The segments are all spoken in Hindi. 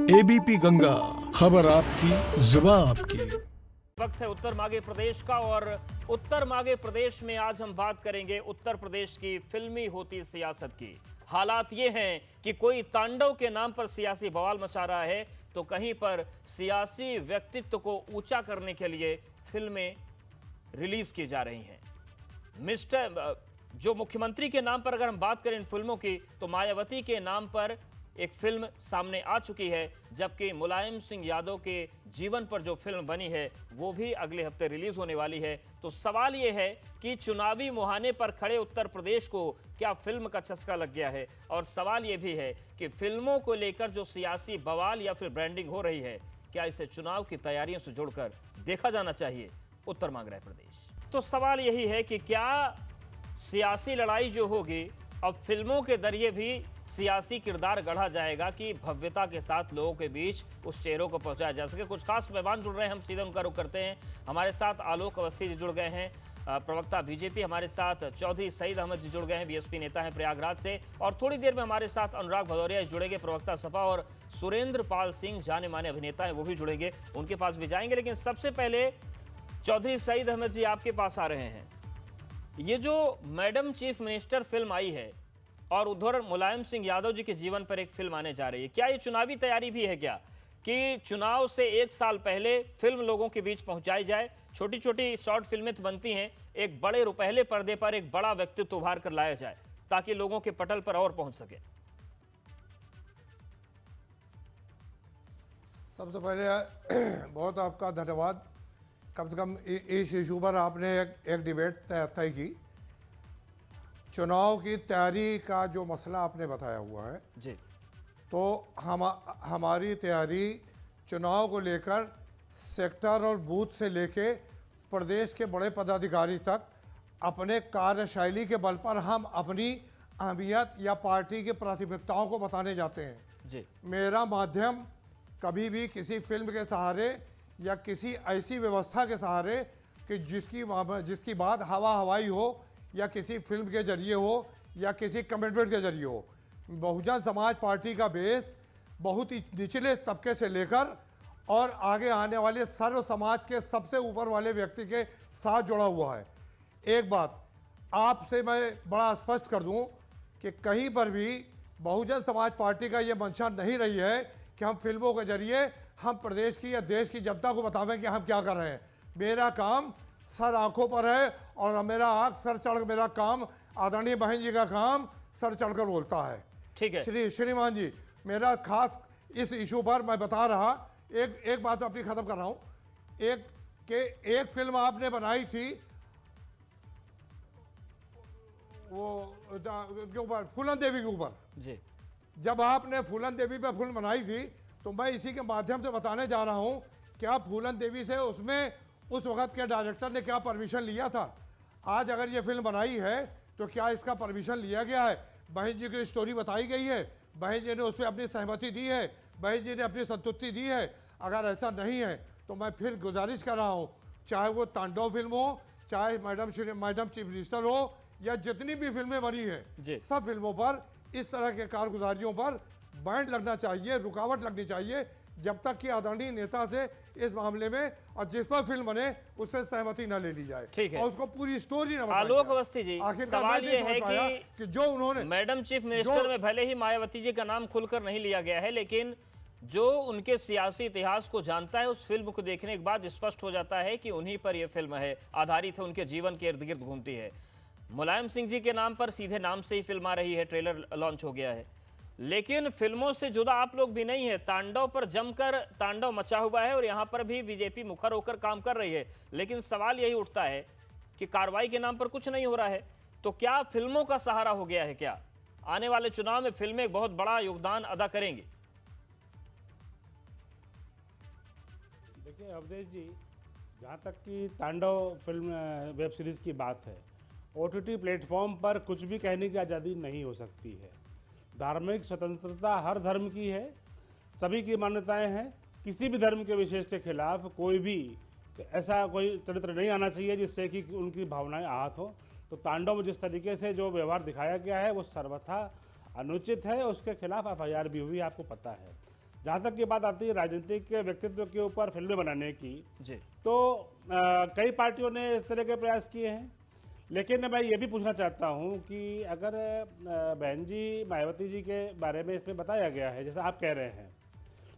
एबीपी गंगा, खबर आपकी, जुबान आपकी। वक्त है उत्तर मागे प्रदेश का, और उत्तर मागे प्रदेश में आज हम बात करेंगे उत्तर प्रदेश की फिल्मी होती सियासत की। हालात ये हैं कि कोई तांडव के नाम पर सियासी बवाल मचा रहा है, तो कहीं पर सियासी व्यक्तित्व को ऊंचा करने के लिए फिल्में रिलीज की जा रही हैं। जो मुख्यमंत्री के नाम पर अगर हम बात करें इन फिल्मों की, तो मायावती के नाम पर एक फिल्म सामने आ चुकी है, जबकि मुलायम सिंह यादव के जीवन पर जो फिल्म बनी है वो भी अगले हफ्ते रिलीज होने वाली है। तो सवाल यह है कि चुनावी मुहाने पर खड़े उत्तर प्रदेश को क्या फिल्म का चस्का लग गया है, और सवाल यह भी है कि फिल्मों को लेकर जो सियासी बवाल या फिर ब्रांडिंग हो रही है, क्या इसे चुनाव की तैयारियों से जोड़कर देखा जाना चाहिए। उत्तर मांग रहा है प्रदेश। तो सवाल यही है कि क्या सियासी लड़ाई जो होगी, अब फिल्मों के जरिए भी सियासी किरदार गढ़ा जाएगा कि भव्यता के साथ लोगों के बीच उस चेहरों को पहुंचाया जा सके। कुछ खास मेहमान जुड़ रहे हैं, हम सीधे उनका रुख करते हैं। हमारे साथ आलोक अवस्थी जी जुड़ गए हैं, प्रवक्ता बीजेपी। हमारे साथ चौधरी सईद अहमद जी जुड़ गए हैं, बीएसपी नेता हैं प्रयागराज से। और थोड़ी देर में हमारे साथ अनुराग भदौरिया जुड़ेंगे, प्रवक्ता सपा। और सुरेंद्र पाल सिंह जाने माने अभिनेता हैं, वो भी जुड़ेंगे, उनके पास भी जाएंगे। लेकिन सबसे पहले चौधरी सईद अहमद जी आपके पास आ रहे हैं। ये जो मैडम चीफ मिनिस्टर फिल्म आई है और उधर मुलायम सिंह यादव जी के जीवन पर एक फिल्म आने जा रही है, क्या ये चुनावी तैयारी भी है क्या, कि चुनाव से एक साल पहले फिल्म लोगों के बीच पहुंचाई जाए? छोटी छोटी शॉर्ट फिल्में तो बनती हैं, एक बड़े रुपहले पर्दे पर एक बड़ा व्यक्तित्व उभार कर लाया जाए ताकि लोगों के पटल पर और पहुंच सके। सबसे पहले बहुत आपका धन्यवाद। कम से कम इस इशू पर आपने एक डिबेट तय की। चुनाव की तैयारी का जो मसला आपने बताया हुआ है जी, तो हमारी तैयारी चुनाव को लेकर सेक्टर और बूथ से लेके प्रदेश के बड़े पदाधिकारी तक अपने कार्यशैली के बल पर हम अपनी अहमियत या पार्टी की प्राथमिकताओं को बताने जाते हैं जी। मेरा माध्यम कभी भी किसी फिल्म के सहारे या किसी ऐसी व्यवस्था के सहारे कि जिसकी बात हवाई हो, या किसी फिल्म के जरिए हो, या किसी कमिटमेंट के जरिए हो। बहुजन समाज पार्टी का बेस बहुत ही निचले तबके से लेकर और आगे आने वाले सर्व समाज के सबसे ऊपर वाले व्यक्ति के साथ जुड़ा हुआ है। एक बात आपसे मैं बड़ा स्पष्ट कर दूं कि कहीं पर भी बहुजन समाज पार्टी का ये मंशा नहीं रही है कि हम फिल्मों के जरिए हम प्रदेश की या देश की जनता को बतावें कि हम क्या कर रहे हैं। मेरा काम सर आंखों पर है, और मेरा आंख सर चढ़, मेरा काम आदरणीय बहन जी का काम सर चढ़कर बोलता है। ठीक है श्रीमान जी, मेरा खास इस इशू पर मैं बता रहा, एक बात अपनी खत्म कर रहा हूं। एक फिल्म आपने बनाई थी वो के ऊपर, फूलन देवी के ऊपर जी। जब आपने फूलन देवी पर फिल्म बनाई थी, तो मैं इसी के माध्यम से बताने जा रहा हूं, क्या फूलन देवी से उसमें उस वक्त के डायरेक्टर ने क्या परमिशन लिया था? आज अगर ये फिल्म बनाई है तो क्या इसका परमिशन लिया गया है? बहन जी की स्टोरी बताई गई है, बहन जी ने उस पर अपनी सहमति दी है, बहन जी ने अपनी संतुष्टि दी है। अगर ऐसा नहीं है तो मैं फिर गुजारिश कर रहा हूँ, चाहे वो तांडव फिल्म हो, चाहे मैडम चीफ मिनिस्टर हो, या जितनी भी फिल्में बनी हैं, सब फिल्मों पर इस तरह के कारगुजारियों पर बैंड लगना चाहिए, रुकावट लगनी चाहिए, जब तक कि आदरणीय नेता से इस मामले में और जिस पर फिल्म बने उससे सहमति न ले ली जाए। ठीक है, और उसको पूरी स्टोरी न बताई आलोक जाए। अवस्थी जी, आखिरकार सवाल ये है कि जो उन्होंने मैडम चीफ मिनिस्टर में भले ही मायावती जी का नाम खुलकर नहीं लिया गया है, लेकिन जो उनके सियासी इतिहास को जानता है, उस फिल्म को देखने के बाद स्पष्ट हो जाता है कि उन्हीं पर यह फिल्म है, आधारित है, उनके जीवन के इर्द गिर्द घूमती है। मुलायम सिंह जी के नाम पर सीधे नाम से ही फिल्म आ रही है, ट्रेलर लॉन्च हो गया है, लेकिन फिल्मों से जुदा आप लोग भी नहीं है। तांडव पर जमकर तांडव मचा हुआ है, और यहां पर भी बीजेपी मुखर होकर काम कर रही है। लेकिन सवाल यही उठता है कि कार्रवाई के नाम पर कुछ नहीं हो रहा है, तो क्या फिल्मों का सहारा हो गया है? क्या आने वाले चुनाव में फिल्में बहुत बड़ा योगदान अदा करेंगी? देखिए अवधेश जी, जहाँ तक कि तांडव फिल्म वेब सीरीज़ की बात है, OTT प्लेटफॉर्म पर कुछ भी कहने की आज़ादी नहीं हो सकती है। धार्मिक स्वतंत्रता हर धर्म की है, सभी की मान्यताएं हैं। किसी भी धर्म के विशेष के खिलाफ कोई भी ऐसा कोई चरित्र नहीं आना चाहिए जिससे कि उनकी भावनाएं आहत हो। तो तांडव में जिस तरीके से जो व्यवहार दिखाया गया है वो सर्वथा अनुचित है, उसके खिलाफ FIR भी हुई, आपको पता है। जहाँ तक की बात आती है राजनीतिक व्यक्तित्व के ऊपर फिल्में बनाने की, जी तो कई पार्टियों ने इस तरह के प्रयास किए हैं। लेकिन मैं ये भी पूछना चाहता हूँ कि अगर बहन जी मायावती जी के बारे में इसमें बताया गया है जैसा आप कह रहे हैं,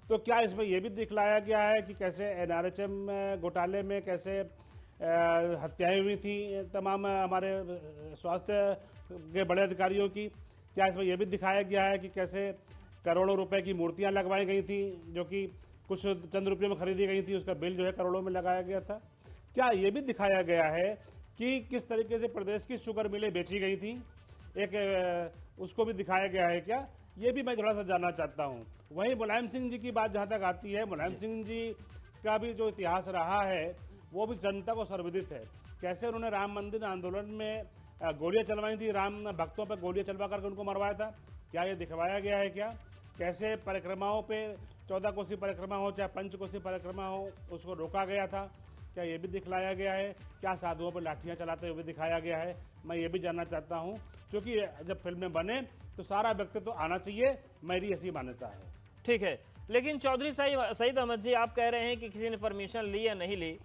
तो क्या इसमें यह भी दिखलाया गया है कि कैसे NRHM घोटाले में कैसे हत्याएं हुई थी तमाम हमारे स्वास्थ्य के बड़े अधिकारियों की? क्या इसमें यह भी दिखाया गया है कि कैसे करोड़ों रुपए की मूर्तियां लगवाई गई थी जो कि कुछ चंद रुपयों में खरीदी गई थी, उसका बिल जो है करोड़ों में लगाया गया था? क्या ये भी दिखाया गया है कि किस तरीके से प्रदेश की शुगर मिलें बेची गई थी, उसको भी दिखाया गया है क्या? ये भी मैं थोड़ा सा जानना चाहता हूँ। वहीं मुलायम सिंह जी की बात जहाँ तक आती है, मुलायम सिंह जी का भी जो इतिहास रहा है वो भी जनता को सर्वविदित है। कैसे उन्होंने राम मंदिर आंदोलन में गोलियां चलवाई थी, राम भक्तों पर गोलियां चलवा करके उनको मरवाया था, क्या ये दिखवाया गया है क्या? कैसे परिक्रमाओं पे 14 कोसी परिक्रमा हो चाहे 5 कोसी परिक्रमा हो उसको रोका गया था, क्या ये भी दिखलाया गया है? क्या साधुओं पर लाठियां चलाते हुए दिखाया गया है? मैं ये भी जानना चाहता हूँ, क्योंकि जब फिल्में बने तो सारा व्यक्तित्व तो आना चाहिए, मेरी ऐसी मान्यता है। ठीक है, लेकिन चौधरी सईद अहमद जी, आप कह रहे हैं कि किसी ने परमिशन ली या नहीं ली।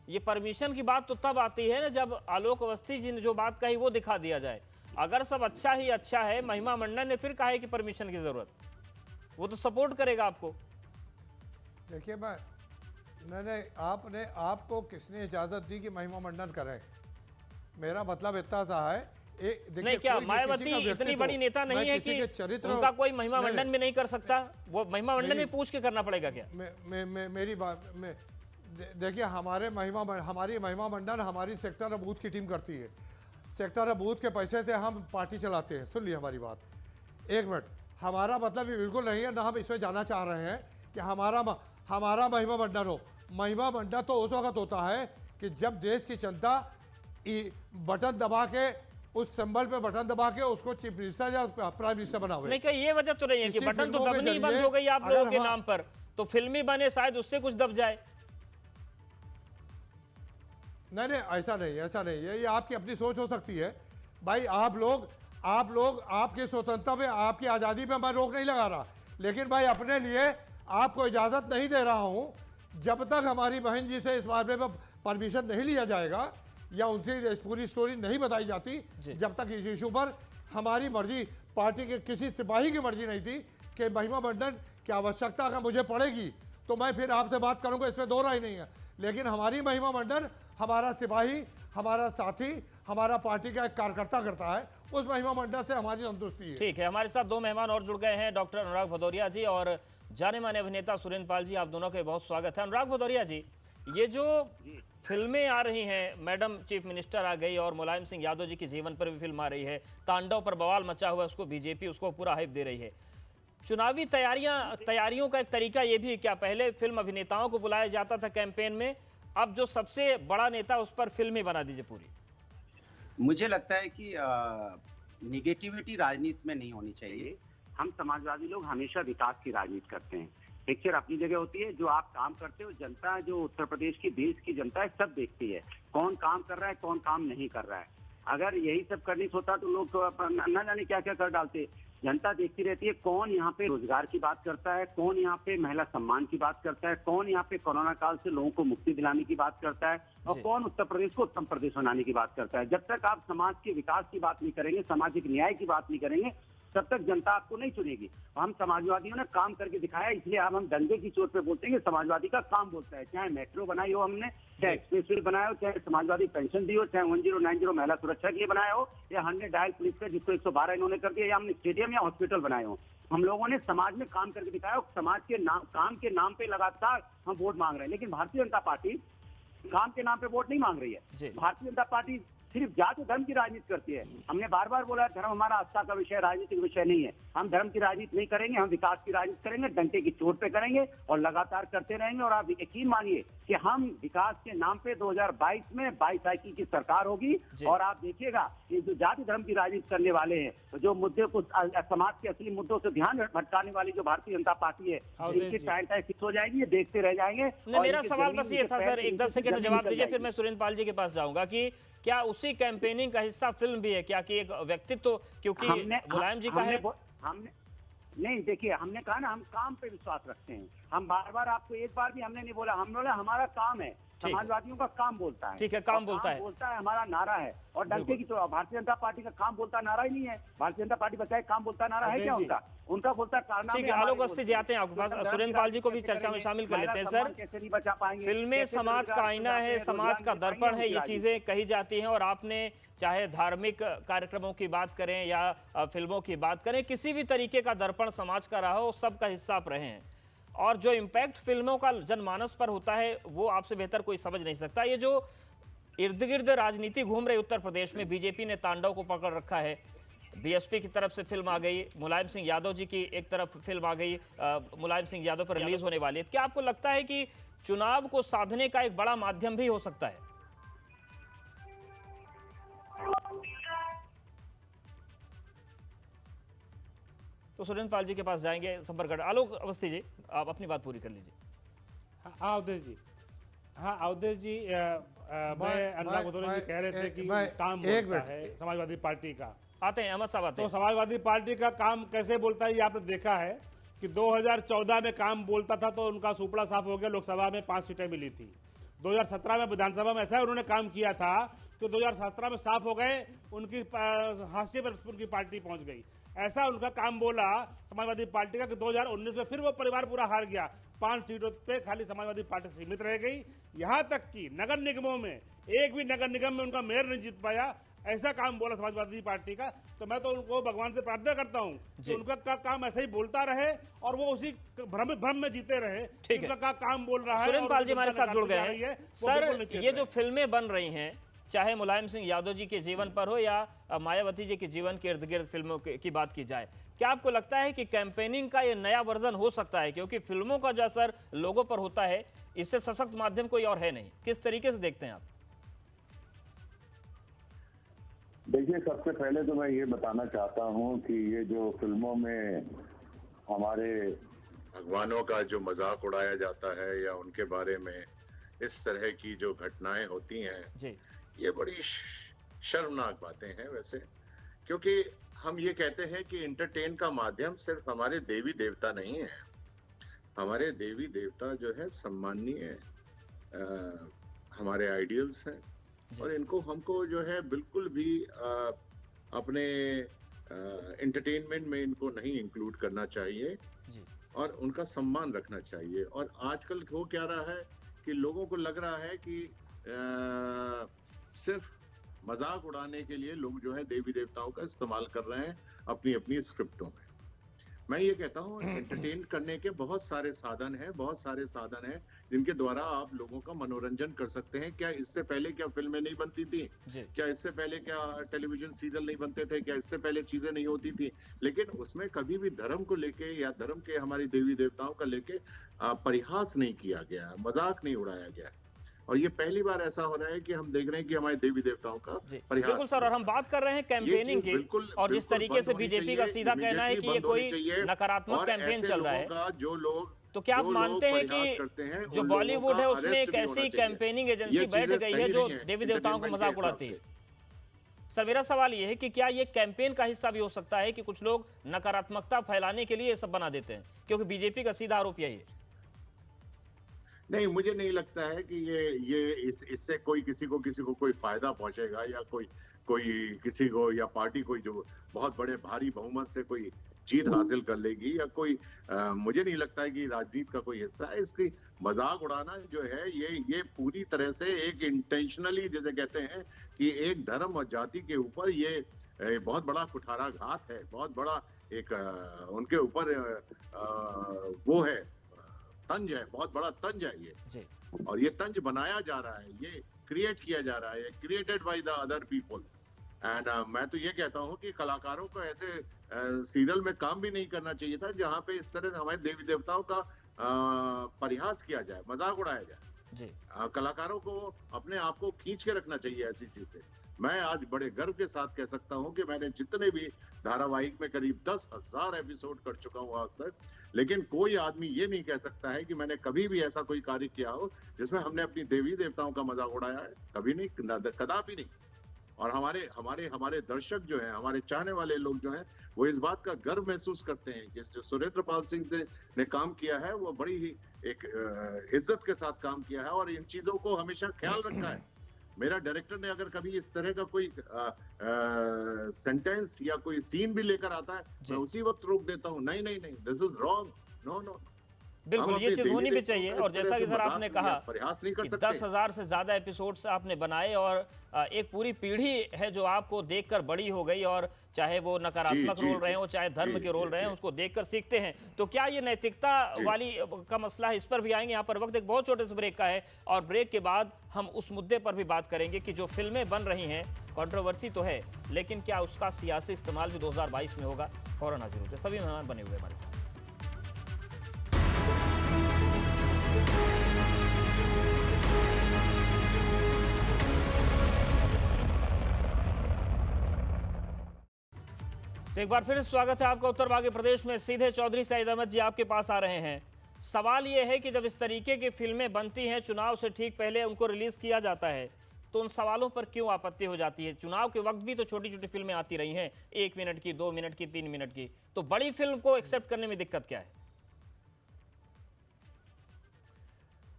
ये परमिशन की बात तो तब आती है ना जब आलोक अवस्थी जी ने जो बात कही वो दिखा दिया जाए। अगर सब अच्छा ही अच्छा है, महिमा मंडन ने फिर कहा है कि परमिशन की जरूरत, वो तो सपोर्ट करेगा आपको। देखिए मैंने आपको किसने इजाजत दी कि महिमा मंडन करें? मेरा मतलब इतना सा है, नहीं क्या मायावती इतनी बड़ी नेता नहीं है कि उनका कोई महिमा मंडन में नहीं कर सकता? वो महिमा मंडन में पूछ के करना पड़ेगा क्या? मेरी बात में देखिए, हमारी महिमा मंडन हमारी सेक्टर बूथ की टीम करती है। सेक्टर बूथ के पैसे से हम पार्टी चलाते हैं। सुन ली हमारी बात, एक मिनट। हमारा मतलब ये बिल्कुल नहीं है, ना हम इसमें जाना चाह रहे हैं कि हमारा महिमा मंडन हो। महिमा मंडन तो उस वक्त होता है कि जब देश की जनता बटन दबा के, उस सिंबल पे बटन दबा के उसको चीफ मिनिस्टर या प्राइम मिनिस्टर बनावे। नहीं, कहीं ये वजह तो नहीं है कि बटन तो दबनी बंद हो गई आप लोगों के नाम पर, तो फिल्मी बने शायद उससे कुछ दब जाए। नहीं, ऐसा नहीं है। ये आपकी अपनी सोच हो सकती है भाई। आप लोग आपकी स्वतंत्रता पे, आपकी आज़ादी पे मैं रोक नहीं लगा रहा, लेकिन भाई अपने लिए आपको इजाज़त नहीं दे रहा हूं जब तक हमारी बहन जी से इस मामले में परमिशन नहीं लिया जाएगा या उनसे पूरी स्टोरी नहीं बताई जाती, जब तक इस इशू पर हमारी मर्जी, पार्टी के किसी सिपाही की मर्जी नहीं थी कि महिमा मंडन की आवश्यकता अगर मुझे पड़ेगी तो मैं फिर आपसे बात करूंगा, इसमें दो राय नहीं है। लेकिन हमारी महिमा मंडन हमारा सिपाही, हमारा साथी, हमारा पार्टी का एक कार्यकर्ता करता है, उस महिमा मंडन से हमारी संतुष्टि है। ठीक है, हमारे साथ दो मेहमान और जुड़ गए हैं, डॉक्टर अनुराग भदौरिया जी और जाने माने अभिनेता सुरेंद्र पाल जी। आप दोनों का बहुत स्वागत है। अनुराग भदौरिया जी, ये जो फिल्में आ रही हैं, मैडम चीफ मिनिस्टर आ गई और मुलायम सिंह यादव जी के जीवन पर भी फिल्म आ रही है, तांडव पर बवाल मचा हुआ, उसको बीजेपी उसको पूरा हाइप दे रही है। चुनावी तैयारियों का एक तरीका ये भी क्या, पहले फिल्म अभिनेताओं को बुलाया जाता था कैंपेन में, अब जो सबसे बड़ा नेता उस पर फिल्म ही बना दीजिए पूरी? मुझे लगता है कि निगेटिविटी राजनीति में नहीं होनी चाहिए। हम समाजवादी लोग हमेशा विकास की राजनीति करते हैं। पिक्चर अपनी जगह होती है, जो आप काम करते हो, जनता जो उत्तर प्रदेश की, देश की जनता है, सब देखती है कौन काम कर रहा है, कौन काम नहीं कर रहा है। अगर यही सब करने से होता तो लोग तो न जाने क्या क्या कर डालते। जनता देखती रहती है कौन यहाँ पे रोजगार की बात करता है, कौन यहाँ पे महिला सम्मान की बात करता है, कौन यहाँ पे कोरोना काल से लोगों को मुक्ति दिलाने की बात करता है, और कौन उत्तर प्रदेश को उत्तम प्रदेश बनाने की बात करता है। जब तक आप समाज के विकास की बात नहीं करेंगे, सामाजिक न्याय की बात नहीं करेंगे, तब तक जनता आपको नहीं चुनेगी। हम समाजवादियों ने काम करके दिखाया, इसलिए अब हम दंगे की चोट पे बोलते हैं कि समाजवादी का काम बोलता है। चाहे मेट्रो बनाई हो हमने, चाहे एक्सप्रेसवे बनाया हो, चाहे समाजवादी पेंशन दी हो, चाहे 1090 महिला सुरक्षा के लिए बनाया हो, या 100 डायल पुलिस का जिसको 112 इन्होंने कर दिया, या हमने स्टेडियम या हॉस्पिटल बनाए हो। हम लोगों ने समाज में काम करके दिखाया। समाज के नाम, काम के नाम पे लगातार हम वोट मांग रहे हैं, लेकिन भारतीय जनता पार्टी काम के नाम पे वोट नहीं मांग रही है। भारतीय जनता पार्टी सिर्फ जाति धर्म की राजनीति करती है। हमने बार बार बोला, धर्म हमारा आस्था का विषय, राजनीतिक विषय नहीं है। हम धर्म की राजनीति नहीं करेंगे, हम विकास की राजनीति करेंगे, डंके की चोट पे करेंगे और लगातार करते रहेंगे। और आप यकीन मानिए कि हम विकास के नाम पे 2022 में 22 साइकिल की सरकार होगी, और आप देखिएगा ये जो जाति धर्म की राजनीति करने वाले हैं, जो मुद्दे को, समाज के असली मुद्दों से ध्यान भटकाने वाली जो भारतीय जनता पार्टी है, इनकी टाइम फिक्स हो जाएगी, ये देखते रह जाएंगे। मेरा सवाल बस ये था सर, एक 10 सेकंड में जवाब दीजिए, फिर मैं सुरेंद्र पाल जी के पास जाऊंगा कि क्या उसी कैंपेनिंग का हिस्सा फिल्म भी है क्या, कि एक व्यक्तित्व, क्योंकि मुलायम जी का है। नहीं, देखिए हमने कहा ना, हम काम पे विश्वास रखते हैं। हम बार बार, आपको एक बार भी हमने नहीं बोला, हम बोला हमारा काम है, ठीक है। समाजवादियों का काम बोलता है। ठीक है, काम और बोलता है। बोलता है, हमारा नारा है। और डंके बिल्कुल। की तो भारतीय जनता पार्टी का काम बोलता नारा ही नहीं है। भारतीय जनता पार्टी बताए काम बोलता नारा है क्या जी। उनका? उनका बोलता कारनामे ठीक है, हमारे आलोक अवस्थी जी बोलते हैं। आते हैं आपके पास। तो धर्म सुरेंद्र की पाल जी को भी राजनीति चर्चा में कैसे शामिल कर करेंगे? लेते हैं। महिला सर, सम्मान कैसे नहीं बचा पाएंगे? फिल्में कैसे समाज का रोजगार आईना है, रोजगार समाज का नहीं दर्पण पाएंगे है, ये उनकी चीजें कही जाती हैं। और आपने चाहे धार्मिक कार्यक्रमों की बात करें या फिल्मों की बात करें, किसी भी तरीके का दर्पण समाज का रहा हो, सबका हिस्सा आप रहे हैं। और जो इम्पैक्ट फिल्मों का जनमानस पर होता है वो आपसे बेहतर कोई समझ नहीं सकता। ये जो इर्द गिर्द राजनीति घूम रही उत्तर प्रदेश में, बीजेपी ने तांडव को पकड़ रखा है, बीएसपी की तरफ से फिल्म आ गई, मुलायम सिंह यादव जी की एक तरफ फिल्म आ गई, मुलायम सिंह यादव पर रिलीज होने वाली है। क्या आपको लगता है कि चुनाव को साधने का एक बड़ा माध्यम भी हो सकता है? तो सुरेंद्र पाल जी के पास जाएंगे, संपर्क कर। आलोक अवस्थी जी, आप अपनी बात पूरी कर लीजिए। हाँ अवधेश जी, अवधेश जी, मैं अनुराग भदौरिया जी कह रहे थे कि काम बोलता है समाजवादी पार्टी का। आते हैं अहमद साहब, आते तो हैं। समाजवादी पार्टी का काम कैसे बोलता है ये आपने देखा है कि 2014 में काम बोलता था तो उनका सुपड़ा साफ हो गया, लोकसभा में 5 सीटें मिली थी। 2017 में विधानसभा में ऐसा उन्होंने काम किया था कि 2017 में साफ हो गए, उनकी हाशिए पर उनकी पार्टी पहुंच गई। ऐसा उनका काम बोला समाजवादी पार्टी का कि 2019 में फिर वो परिवार पूरा हार गया, 5 सीटों पे खाली समाजवादी पार्टी सीमित रह गई। यहाँ तक कि नगर निगमों में एक भी नगर निगम में उनका मेयर नहीं जीत पाया। ऐसा काम बोला समाजवादी पार्टी का। तो मैं तो उनको भगवान से प्रार्थना करता हूँ कि उनका काम ऐसा ही बोलता रहे और वो उसी भ्रम में जीते रहे। ठीक है, उनका काम बोल रहा है। सुरेंद्र पाल जी हमारे साथ जुड़ गए हैं। सर, ये जो फिल्में बन रही हैं, चाहे मुलायम सिंह यादव जी के जीवन पर हो या मायावती जी के जीवन के इर्द गिर्द फिल्मों की बात की जाए, क्या आपको लगता है कि कैंपेनिंग का ये नया वर्जन हो सकता है? क्योंकि फिल्मों का जो असर लोगों पर होता है, इससे सशक्त माध्यम कोई और है नहीं। किस तरीके से देखते हैं आप? देखिए, सबसे पहले तो मैं ये बताना चाहता हूँ कि ये जो फिल्मों में हमारे भगवानों का जो मजाक उड़ाया जाता है या उनके बारे में इस तरह की जो घटनाएं होती हैं जी, ये बड़ी शर्मनाक बातें हैं वैसे। क्योंकि हम ये कहते हैं कि एंटरटेन का माध्यम सिर्फ हमारे देवी देवता नहीं है। हमारे देवी देवता जो है सम्माननीय हमारे आइडियल्स हैं और इनको हमको जो है बिल्कुल भी अपने एंटरटेनमेंट में इनको नहीं इंक्लूड करना चाहिए जी। और उनका सम्मान रखना चाहिए। और आजकल हो क्या रहा है कि लोगों को लग रहा है कि सिर्फ मजाक उड़ाने के लिए लोग जो है देवी देवताओं का इस्तेमाल कर रहे हैं अपनी अपनी स्क्रिप्टों में। मैं ये कहता हूँ एंटरटेन करने के बहुत सारे साधन हैं जिनके द्वारा आप लोगों का मनोरंजन कर सकते हैं। क्या इससे पहले क्या फिल्में नहीं बनती थी? क्या इससे पहले क्या टेलीविजन सीरियल नहीं बनते थे? क्या इससे पहले चीजें नहीं होती थी? लेकिन उसमें कभी भी धर्म को लेके या धर्म के हमारी देवी देवताओं का लेके परिहास नहीं किया गया, मजाक नहीं उड़ाया गया। और ये पहली बार ऐसा हो रहा है कि हम देख रहे हैं कि हमारे देवी देवताओं का परिहास। बिल्कुल सर, और हम बात कर रहे हैं कैंपेनिंग की, और जिस तरीके से बीजेपी का सीधा कहना है कि ये कोई नकारात्मक कैंपेन चल रहा है, जो लोग, तो क्या आप मानते हैं कि जो बॉलीवुड है उसमें एक ऐसी कैंपेनिंग एजेंसी बैठ गई है जो देवी देवताओं को मजाक उड़ाती है? सर, मेरा सवाल ये है कि क्या ये कैंपेन का हिस्सा भी हो सकता है कि कुछ लोग नकारात्मकता फैलाने के लिए ये सब बना देते हैं? क्योंकि बीजेपी का सीधा आरोप यही है। नहीं, मुझे नहीं लगता है कि इससे कोई किसी को कोई फायदा पहुंचेगा या कोई किसी को या पार्टी कोई जो बहुत बड़े भारी बहुमत से कोई जीत हासिल कर लेगी या कोई मुझे नहीं लगता है कि राजनीति का कोई हिस्सा है। इसकी मजाक उड़ाना जो है ये पूरी तरह से एक इंटेंशनली, जैसे कहते हैं कि एक धर्म और जाति के ऊपर ये बहुत बड़ा कुठाराघात है, बहुत बड़ा एक उनके ऊपर वो है, तंज है, बहुत बड़ा तंज है ये जी। और ये तंज बनाया जा रहा है, ये क्रिएट किया जा रहा है, created by the other people. And मैं तो ये कहता हूँ कि कलाकारों को ऐसे सीरियल में काम भी नहीं करना चाहिए था जहाँ पे इस तरह हमारे देवी देवताओं का परिहास किया जाए, मजाक उड़ाया जाए जी। कलाकारों को अपने आप को खींच के रखना चाहिए ऐसी चीज से। मैं आज बड़े गर्व के साथ कह सकता हूं कि मैंने जितने भी धारावाहिक में करीब 10,000 एपिसोड कर चुका हूं आज तक, लेकिन कोई आदमी ये नहीं कह सकता है कि मैंने कभी भी ऐसा कोई कार्य किया हो जिसमें हमने अपनी देवी देवताओं का मजाक उड़ाया है। कभी नहीं, कदापि नहीं। और हमारे हमारे हमारे दर्शक जो हैं, हमारे चाहने वाले लोग जो हैं, वो इस बात का गर्व महसूस करते हैं कि जो सुरेंद्र पाल सिंह ने काम किया है वो बड़ी ही एक इज्जत के साथ काम किया है और इन चीजों को हमेशा ख्याल रखा है। मेरा डायरेक्टर ने अगर कभी इस तरह का कोई सेंटेंस या कोई सीन भी लेकर आता है, मैं उसी वक्त रोक देता हूँ, नहीं नहीं नहीं, this is wrong, no no. बिल्कुल, ये चीज होनी भी चाहिए। और जैसा कि सर आपने कहा प्रयास नहीं कर कि सकते। 10,000 से ज्यादा एपिसोड्स आपने बनाए और एक पूरी पीढ़ी है जो आपको देखकर बड़ी हो गई, और चाहे वो नकारात्मक रोल रहे हो चाहे धर्म के रोल रहे हैं, उसको देखकर सीखते हैं। तो क्या ये नैतिकता वाली का मसला है, इस पर भी आएंगे। यहाँ पर वक्त एक बहुत छोटे से ब्रेक का है और ब्रेक के बाद हम उस मुद्दे पर भी बात करेंगे कि जो फिल्में बन रही हैं, कंट्रोवर्सी तो है, लेकिन क्या उसका सियासी इस्तेमाल भी 2022 में होगा। फौरन हाजिर होते सभी मेहमान बने हुए हमारे साथ। तो एक बार फिर स्वागत है आपका उत्तर भाग प्रदेश में। सीधे चौधरी सईद अहमद जी आपके पास आ रहे हैं। सवाल यह है कि जब इस तरीके की फिल्में बनती हैं, चुनाव से ठीक पहले उनको रिलीज किया जाता है, तो उन सवालों पर क्यों आपत्ति हो जाती है? चुनाव के वक्त भी तो छोटी छोटी फिल्में आती रही हैं, 1 मिनट की, 2 मिनट की, 3 मिनट की, तो बड़ी फिल्म को एक्सेप्ट करने में दिक्कत क्या है?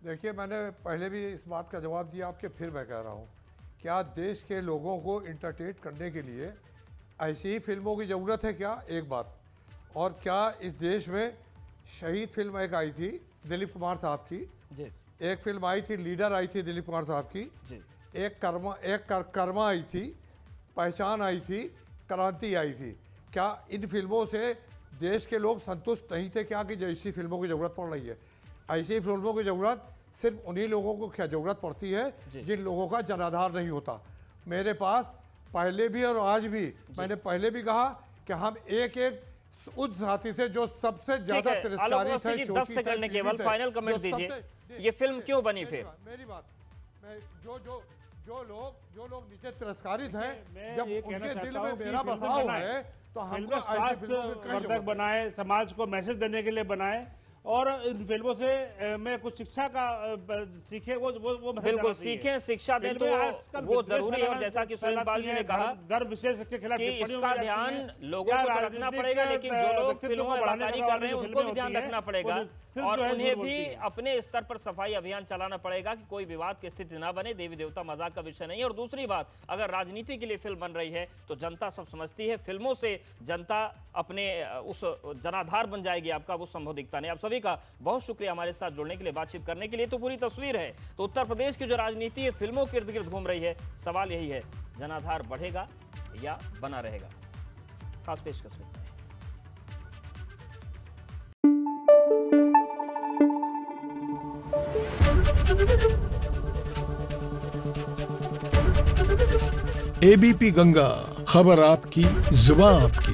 देखिए, मैंने पहले भी इस बात का जवाब दिया आपके, फिर मैं कह रहा हूँ, क्या देश के लोगों को इंटरटेन करने के लिए ऐसी ही फिल्मों की ज़रूरत है क्या? एक बात। और क्या इस देश में शहीद फिल्म एक आई थी दिलीप कुमार साहब की जी, एक फिल्म आई थी लीडर आई थी दिलीप कुमार साहब की जी, एक कर्मा आई थी, पहचान आई थी, क्रांति आई थी। क्या इन फिल्मों से देश के लोग संतुष्ट नहीं थे क्या कि जैसी फिल्मों की ज़रूरत पड़ रही है? ऐसी फिल्मों की ज़रूरत सिर्फ उन्हीं लोगों को क्या ज़रूरत पड़ती है जिन लोगों का जनाधार नहीं होता। मेरे पास पहले भी और आज भी, मैंने पहले भी कहा कि हम एक उस साथी से जो सबसे ज्यादा तिरस्कारित है, 10 सेकंड में केवल फाइनल कमेंट दीजिए, ये फिल्म क्यों बनी? फिर मेरी बात, मैं जो लोग नीचे तिरस्कारित हैं, जब उनके दिल में मेरा बसाव है तो हमको ऐसी फिल्मों की कहीं वर्धक बनाए, समाज को मैसेज देने के लिए बनाए, और इन फिल्मों से मैं कुछ शिक्षा का सीखे, वो बिल्कुल सीखें, शिक्षा दें, तो वो जरूरी है। और जैसा कि सुरेंद्र पाल जी ने कहा, धर्म विशेष के खिलाफ कि इसका ध्यान लोगों को तो रखना पड़ेगा, लेकिन जो लोग फिल्मों में अदाकारी कर रहे हैं उनको भी ध्यान रखना पड़ेगा, और उन्हें भी अपने स्तर पर सफाई अभियान चलाना पड़ेगा कि कोई विवाद की स्थिति ना बने। देवी देवता मजाक का विषय नहीं है। और दूसरी बात, अगर राजनीति के लिए फिल्म बन रही है तो जनता सब समझती है, फिल्मों से जनता अपने उस जनाधार बन जाएगी आपका, वो संभव दिखता नहीं। आप सभी का बहुत शुक्रिया हमारे साथ जुड़ने के लिए, बातचीत करने के लिए। तो पूरी तस्वीर है। तो उत्तर प्रदेश की जो राजनीति है फिल्मों के इर्द गिर्द घूम रही है। सवाल यही है, जनाधार बढ़ेगा या बना रहेगा? खास पेशकश में एबीपी गंगा, खबर आपकी, जुबान आपकी।